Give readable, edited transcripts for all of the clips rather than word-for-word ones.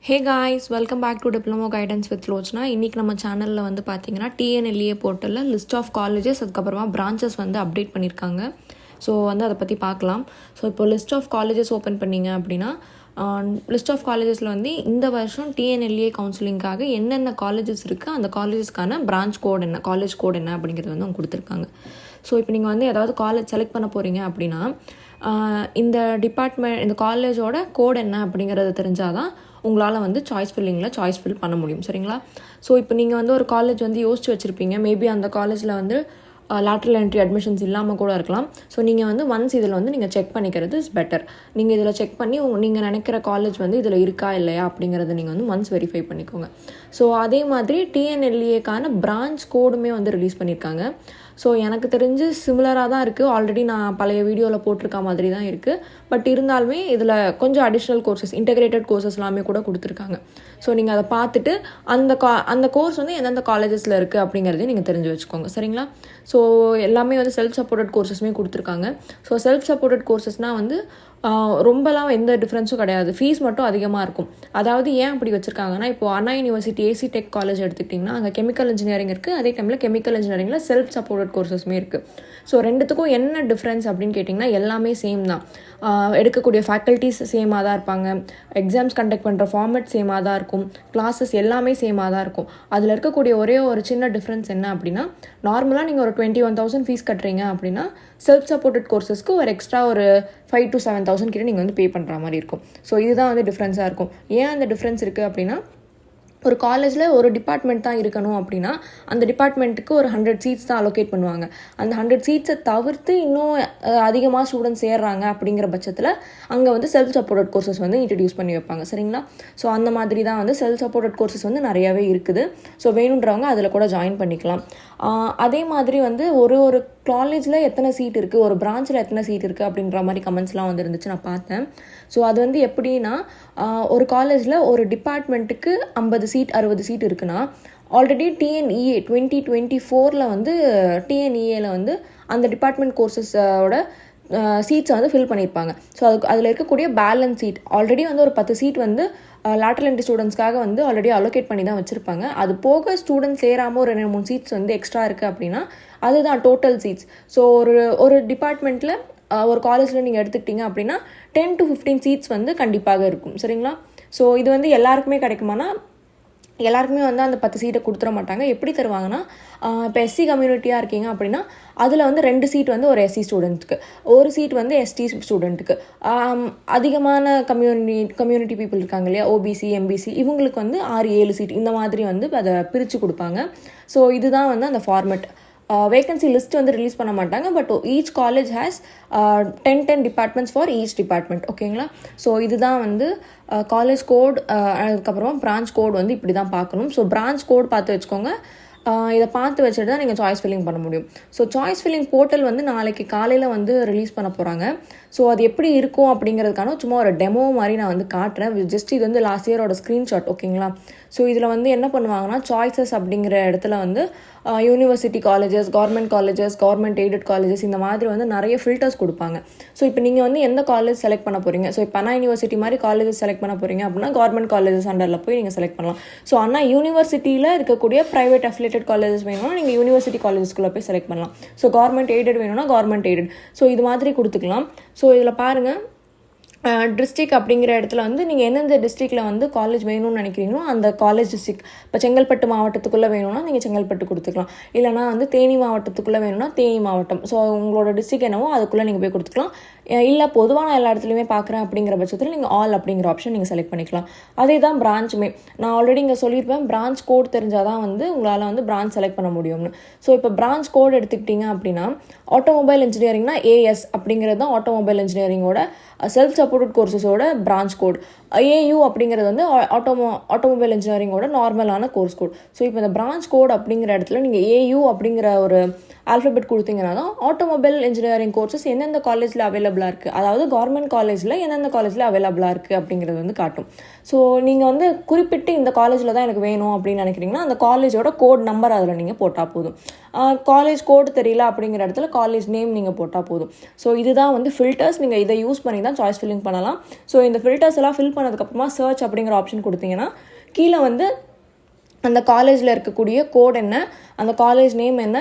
Hey guys, welcome back to diploma guidance with Lochna. இன்றைக்கி நம்ம சேனலில் வந்து பார்த்தீங்கன்னா டிஎன்எல்ஏ போர்ட்டலில் லிஸ்ட் ஆஃப் காலேஜஸ், அதுக்கப்புறமா பிரான்ச்சஸ் வந்து அப்டேட் பண்ணியிருக்காங்க. ஸோ வந்து அதை பற்றி பார்க்கலாம். ஸோ இப்போ லிஸ்ட் ஆஃப் காலேஜஸ் ஓப்பன் பண்ணிங்க அப்படின்னா லிஸ்ட் ஆஃப் காலேஜஸில் வந்து இந்த வருஷம் டிஎன்எல்ஏ கவுன்சிலிங்காக என்னென்ன காலேஜஸ் இருக்குது, அந்த காலேஜஸ்க்கான பிரான்ச் கோட் என்ன, காலேஜ் கோட் என்ன அப்படிங்கிறது வந்து அவங்க கொடுத்துருக்காங்க. ஸோ இப்போ நீங்கள் வந்து ஏதாவது காலேஜ் செலக்ட் பண்ண போகிறீங்க அப்படின்னா இந்த டிபார்ட்மெண்ட், இந்த காலேஜோட கோட் என்ன அப்படிங்கிறது தெரிஞ்சால் தான் உங்களால் வந்து சாய்ஸ் ஃபில் பண்ண முடியும். சரிங்களா? ஸோ இப்போ நீங்கள் வந்து ஒரு காலேஜ் வந்து யோசிச்சு வச்சுருப்பீங்க. மேபி அந்த காலேஜில் வந்து லேட்ரல் என்ட்ரி அட்மிஷன்ஸ் இல்லாமல் கூட இருக்கலாம். ஸோ நீங்கள் வந்து ஒன்ஸ் இதில் வந்து நீங்கள் செக் பண்ணிக்கிறது இஸ் பெட்டர். நீங்கள் இதில் செக் பண்ணி நீங்கள் நினைக்கிற காலேஜ் வந்து இதில் இருக்கா இல்லையா அப்படிங்கிறத நீங்கள் வந்து ஒன்ஸ் வெரிஃபை பண்ணிக்கோங்க. ஸோ அதே மாதிரி டிஎன்எல்ஏக்கான பிரான்ச் கோடுமே வந்து ரிலீஸ் பண்ணியிருக்காங்க. ஸோ எனக்கு தெரிஞ்சு சிமிலராக தான் இருக்குது. ஆல்ரெடி நான் பழைய வீடியோவில் போட்டிருக்க மாதிரி தான் இருக்குது. பட் இருந்தாலுமே இதில் கொஞ்சம் அடிஷ்னல் கோர்சஸ், இன்டெகிரேட்டட் கோர்சஸ் எல்லாமே கூட கொடுத்துருக்காங்க. ஸோ நீங்கள் அதை பார்த்துட்டு அந்த கோர்ஸ் வந்து எந்தெந்த காலேஜஸில் இருக்குது அப்படிங்கிறதையும் நீங்கள் தெரிஞ்சு வச்சுக்கோங்க. சரிங்களா? ஸோ எல்லாமே வந்து செல்ஃப் சப்போர்ட்டட் கோர்சஸுமே கொடுத்துருக்காங்க. ஸோ செல்ஃப் சப்போர்ட்டட் கோர்சஸ்னால் வந்து ரொம்பலாம் எந்த டிஃப்ரென்ஸும் கிடையாது. ஃபீஸ் மட்டும் அதிகமாக இருக்கும். அதாவது ஏன் அப்படி வச்சுருக்காங்கன்னா, இப்போது அண்ணா யூனிவர்சிட்டி ஏசி டெக் காலேஜ் எடுத்துக்கிட்டிங்கன்னா அங்கே கெமிக்கல் இன்ஜினியரிங் இருக்குது. அதே டைமில் கெமிக்கல் இன்ஜினியரிங்கில் செல்ஃப் சப்போர்ட்டட் கோர்சஸுமே இருக்குது. ஸோ ரெண்டுத்துக்கும் என்ன டிஃப்ரென்ஸ் அப்படின்னு கேட்டிங்கன்னா எல்லாமே சேம் தான். எடுக்கக்கூடிய ஃபேக்கல்ட்டிஸ் சேமாக தான் இருப்பாங்க. எக்ஸாம்ஸ் கண்டக்ட் பண்ணுற ஃபார்மேட் சேமாக தான் இருக்கும். கிளாஸஸ் எல்லாமே சேமாக தான் இருக்கும். அதில் இருக்கக்கூடிய ஒரே ஒரு சின்ன டிஃப்ரென்ஸ் என்ன அப்படின்னா, நார்மலாக நீங்கள் ஒரு 21,000 ஃபீஸ் கட்டுறீங்க அப்படின்னா செல்ஃப் சப்போர்ட்டட் கோர்சஸ்க்கு ஒரு எக்ஸ்ட்ரா ஒரு 5,000 to 7,000 கிட்ட நீங்கள் வந்து பே பண்ணுற மாதிரி இருக்கும். ஸோ இதுதான் வந்து டிஃப்ரென்ஸாக இருக்கும். ஏன் அந்த டிஃப்ரென்ஸ் இருக்குது அப்படின்னா, ஒரு காலேஜில் ஒரு டிபார்ட்மெண்ட் தான் இருக்கணும் அப்படின்னா அந்த டிபார்ட்மெண்ட்டுக்கு ஒரு 100 சீட்ஸ் தான் அலோகேட் பண்ணுவாங்க. அந்த 100 சீட்ஸை தவிர்த்து இன்னும் அதிகமாக ஸ்டூடெண்ட்ஸ் சேர்றாங்க அப்படிங்கிற பட்சத்தில் அங்கே வந்து செல்ஃப் சப்போர்ட்டட் கோர்சஸ் வந்து இன்ட்ரடியூஸ் பண்ணி வைப்பாங்க. சரிங்களா? ஸோ அந்த மாதிரி தான் வந்து செல்ஃப் சப்போர்ட்டட் கோர்சஸ் வந்து நிறையாவே இருக்குது. ஸோ வேணுன்றவங்க அதில் கூட ஜாயின் பண்ணிக்கலாம். அதே மாதிரி வந்து ஒரு காலேஜில் எத்தனை சீட் இருக்குது, ஒரு பிரான்ச்சில் எத்தனை சீட் இருக்குது அப்படின்ற மாதிரி கமெண்ட்ஸ்லாம் வந்து இருந்துச்சு, நான் பார்த்தேன். ஸோ அது வந்து எப்படின்னா, ஒரு காலேஜில் ஒரு டிபார்ட்மெண்ட்டுக்கு 50 சீட் 60 சீட் இருக்குன்னா, ஆல்ரெடி டிஎன்இஏ 2024 வந்து டிஎன்இஏல வந்து அந்த டிபார்ட்மெண்ட் கோர்சஸோட சீட்ஸை வந்து ஃபில் பண்ணியிருப்பாங்க. ஸோ அதில் இருக்கக்கூடிய பேலன்ஸ் சீட் ஆல்ரெடி வந்து ஒரு 10 சீட் வந்து லேட்டரல் என்ட்ரி ஸ்டூடெண்ட்ஸ்க்காக வந்து ஆல்ரெடி அலோகேட் பண்ணி தான் வச்சுருப்பாங்க. அது போக ஸ்டூடெண்ட்ஸ் சேராமல் ஒரு 2-3 சீட்ஸ் வந்து எக்ஸ்ட்ரா இருக்குது அப்படின்னா அதுதான் டோட்டல் சீட்ஸ். ஸோ ஒரு டிபார்ட்மெண்ட்டில் ஒரு காலேஜில் நீங்கள் எடுத்துக்கிட்டிங்க அப்படின்னா 10 to 15 சீட்ஸ் வந்து கண்டிப்பாக இருக்கும். சரிங்களா? ஸோ இது வந்து எல்லாருக்குமே கிடைக்குமானா, எல்லாருக்குமே வந்து அந்த 10 சீட்டை கொடுத்துட மாட்டாங்க. எப்படி தருவாங்கன்னா, இப்போ எஸ்சி கம்யூனிட்டியாக இருக்கீங்க அப்படின்னா அதில் வந்து 2 சீட் வந்து ஒரு எஸ்சி ஸ்டூடெண்ட்டுக்கு, ஒரு சீட் வந்து எஸ்டி ஸ்டூடெண்ட்டுக்கு, அதிகமான கம்யூனிட்டி பீப்புள் இருக்காங்க இல்லையா, ஓபிசி எம்பிசி, இவங்களுக்கு வந்து 6-7 சீட் இந்த மாதிரி வந்து அதை பிரித்து கொடுப்பாங்க. ஸோ இதுதான் வந்து அந்த ஃபார்மெட். வேகன்சி லிஸ்ட் வந்து ரிலீஸ் பண்ண மாட்டாங்க. But each college has 10 departments for each department. ஓகேங்களா? ஸோ இதுதான் வந்து காலேஜ் கோட். அதுக்கப்புறமா பிரான்ச் கோட் வந்து இப்படி தான் பார்க்கணும். ஸோ பிரான்ச் கோட் பார்த்து வச்சுக்கோங்க. இதை பார்த்து வச்சுட்டு தான் நீங்கள் சாய்ஸ் ஃபில்லிங் பண்ண முடியும். ஸோ சாய்ஸ் ஃபில்லிங் போர்ட்டல் வந்து நாளைக்கு காலையில் வந்து ரிலீஸ் பண்ண போகிறாங்க. ஸோ அது எப்படி இருக்கும் அப்படிங்கிறதுக்கான சும்மா ஒரு டெமோ மாதிரி நான் வந்து காட்டுறேன். ஜஸ்ட் இது வந்து லாஸ்ட் இயரோட ஸ்க்ரீன்ஷாட். ஓகேங்களா? ஸோ இதில் வந்து என்ன பண்ணுவாங்கன்னா, சாய்ஸஸ் அப்படிங்கிற இடத்துல வந்து university colleges, government aided colleges, இந்த மாதிரி வந்து நிறைய ஃபில்டர்ஸ் கொடுப்பாங்க. ஸோ இப்போ நீங்கள் வந்து எந்த காலேஜ் செலக்ட் பண்ண போகிறீங்க, ஸோ இப்போ அண்ணா யூனிவர்சிட்டி மாதிரி காலேஜஸ் செலக்ட் பண்ண போகிறீங்க அப்படின்னா கவர்மெண்ட் காலேஜஸ் அண்டரில் போய் நீங்கள் செலக்ட் பண்ணலாம். ஸோ அண்ணா யூனிவர்சிட்டியில் இருக்கக்கூடிய ப்ரைவேட் அஃபிலியேட்டட் காலேஜஸ் வேணும்னா நீங்கள் யூனிவர்சிட்டி காலேஜஸ்குள்ளே போய் செலக்ட் பண்ணலாம். ஸோ கவர்மெண்ட் எய்டட் வேணும்னா கவர்மெண்ட் எய்டட். ஸோ இது மாதிரி கொடுத்துக்கலாம். ஸோ இதில் பாருங்கள், டிஸ்ட்ரிக் அப்படிங்கிற இடத்துல வந்து நீங்கள் எந்தெந்த டிஸ்ட்ரிக்டில் வந்து காலேஜ் வேணும்னு நினைக்கிறீங்களோ அந்த காலேஜ் டிஸ்ட்ரிக். இப்போ செங்கல்பட்டு மாவட்டத்துக்குள்ளே வேணும்னா நீங்கள் செங்கல்பட்டு கொடுத்துக்கலாம். இல்லைனா வந்து தேனி மாவட்டத்துக்குள்ளே வேணும்னா தேனி மாவட்டம். ஸோ உங்களோட டிஸ்ட்ரிக் என்னவோ அதுக்குள்ளே நீங்கள் போய் கொடுத்துக்கலாம். இல்லை பொதுவாக நான் எல்லா இடத்துலையுமே பார்க்குறேன் அப்படிங்கிற பட்சத்தில் நீங்கள் ஆல் அப்படிங்கிற ஆப்ஷன் நீங்கள் செலக்ட் பண்ணிக்கலாம். அதே தான் பிரான்ச்சுமே. நான் ஆல்ரெடி இங்கே சொல்லியிருப்பேன், பிரான்ச் கோட் தெரிஞ்சால் தான் வந்து உங்களால் வந்து பிரான்ச் செலக்ட் பண்ண முடியும்னு. ஸோ இப்போ பிரான்ச் கோட் எடுத்துக்கிட்டிங்க அப்படின்னா, ஆட்டோமொபைல் இன்ஜினியரிங்னா ஏஎஸ் அப்படிங்கிறது தான் ஆட்டோமொபைல் இன்ஜினியரிங்கோட செல்ஃப் சப்போர்ட்டட் கோர்சஸோட பிரான்ச் கோட். ஏயு அப்படிங்கிறது வந்து ஆட்டோமொபைல் இன்ஜினியரிங்கோட நார்மலான கோர்ஸ் கோட். ஸோ இப்போ இந்த பிரான்ச் கோட் அப்படிங்கிற இடத்துல நீங்கள் ஏயு அப்படிங்கிற ஒரு ஆல்ஃபபெட் கொடுத்தீங்கன்னா தான் ஆட்டோமொபைல் இன்ஜினியரிங் கோர்சஸ் எந்தெந்த காலேஜில் அவைலபிளாக இருக்குது, அதாவது கவர்மெண்ட் காலேஜில் எந்தெந்த காலேஜில் அவைலபிளாக இருக்குது அப்படிங்கிறது வந்து காட்டும். ஸோ நீங்கள் வந்து குறிப்பிட்டு இந்த காலேஜில் தான் எனக்கு வேணும் அப்படின்னு நினைக்கிறீங்கன்னா அந்த காலேஜோட கோட் நம்பர் அதில் நீங்கள் போட்டால் போதும். காலேஜ் கோடு தெரியல அப்படிங்கிற இடத்துல காலேஜ் நேம் நீங்கள் போட்டால் போதும். ஸோ இதுதான் வந்து ஃபில்டர்ஸ். நீங்கள் இதை யூஸ் பண்ணி தான் சாய்ஸ் ஃபில்லிங் பண்ணலாம். ஸோ இந்த ஃபில்டர்ஸ் எல்லாம் ஃபில் பண்ணதுக்கப்புறமா சர்ச் அப்படிங்கிற ஆப்ஷன் கொடுத்தீங்கன்னா கீழே வந்து அந்த காலேஜில் இருக்கக்கூடிய கோட் என்ன, அந்த காலேஜ் நேம் என்ன,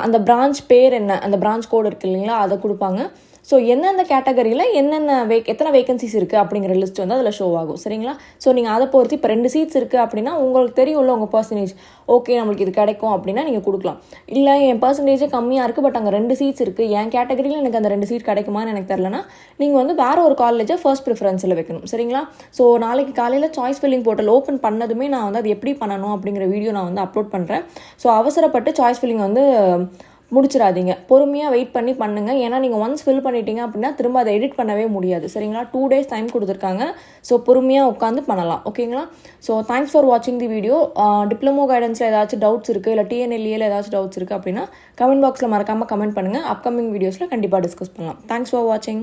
அந்த பிரான்ச் பேர் என்ன, அந்த பிரான்ச் கோடு இருக்குது இல்லைங்களா, அதை கொடுப்பாங்க. ஸோ எந்தெந்த கேட்டகரியில் என்னென்ன எத்தனை வேகன்சிஸ் இருக்குது அப்படிங்கிற லிஸ்ட் வந்து அதில் ஷோ ஆகும். சரிங்களா? ஸோ நீங்கள் அதை பொறுத்து இப்போ 2 சீட்ஸ் இருக்குது அப்படின்னா உங்களுக்கு தெரியும்ல உங்கள் பர்சன்டேஜ், ஓகே நம்மளுக்கு இது கிடைக்கும் அப்படின்னா நீங்கள் கொடுக்கலாம். இல்லை என் பர்சன்டேஜே கம்மியாக இருக்குது பட் அங்கே 2 சீட்ஸ் இருக்குது, என் கேட்டகரியில் எனக்கு அந்த 2 சீட் கிடைக்குமான்னு எனக்கு தெரிலனா நீங்கள் வந்து வேறு ஒரு காலேஜை ஃபர்ஸ்ட் ப்ரிஃபரன்ஸில் வைக்கணும். சரிங்களா? ஸோ நாளைக்கு காலையில் சாய்ஸ் ஃபில்லிங் போர்ட்டல் ஓப்பன் பண்ணதுமே நான் வந்து அது எப்படி பண்ணணும் அப்படிங்கிற வீடியோ நான் வந்து அப்லோட் பண்ணுறேன். ஸோ அவசரப்பட்டு சாய்ஸ் ஃபில்லிங் வந்து முடிச்சிடாதீங்க, பொறுமையாக வெயிட் பண்ணி பண்ணுங்கள். ஏன்னா நீங்கள் ஒன்ஸ் ஃபில் பண்ணிட்டீங்க அப்படின்னா திரும்ப அதை எடிட் பண்ணவே முடியாது. சரிங்களா? 2 days டைம் கொடுத்துருக்காங்க. ஸோ பொறுமையாக உட்காந்து பண்ணலாம். ஓகேங்களா? ஸோ தேங்க்ஸ் ஃபார் வாட்சிங் தி வீடியோ. டிப்ளமோ கைடன்ஸில் ஏதாச்சும் டவுட்ஸ் இருக்குது, இல்லை டிஎன்எல்ஏல ஏதாச்சும் டவுட்ஸ் இருக்குது அப்படின்னா கமெண்ட் பாக்ஸில் மறக்காமல் கமெண்ட் பண்ணுங்கள். அப்கமிங் வீடியோஸில் கண்டிப்பாக டிஸ்கஸ் பண்ணலாம். தேங்க்ஸ் ஃபார் வாட்சிங்.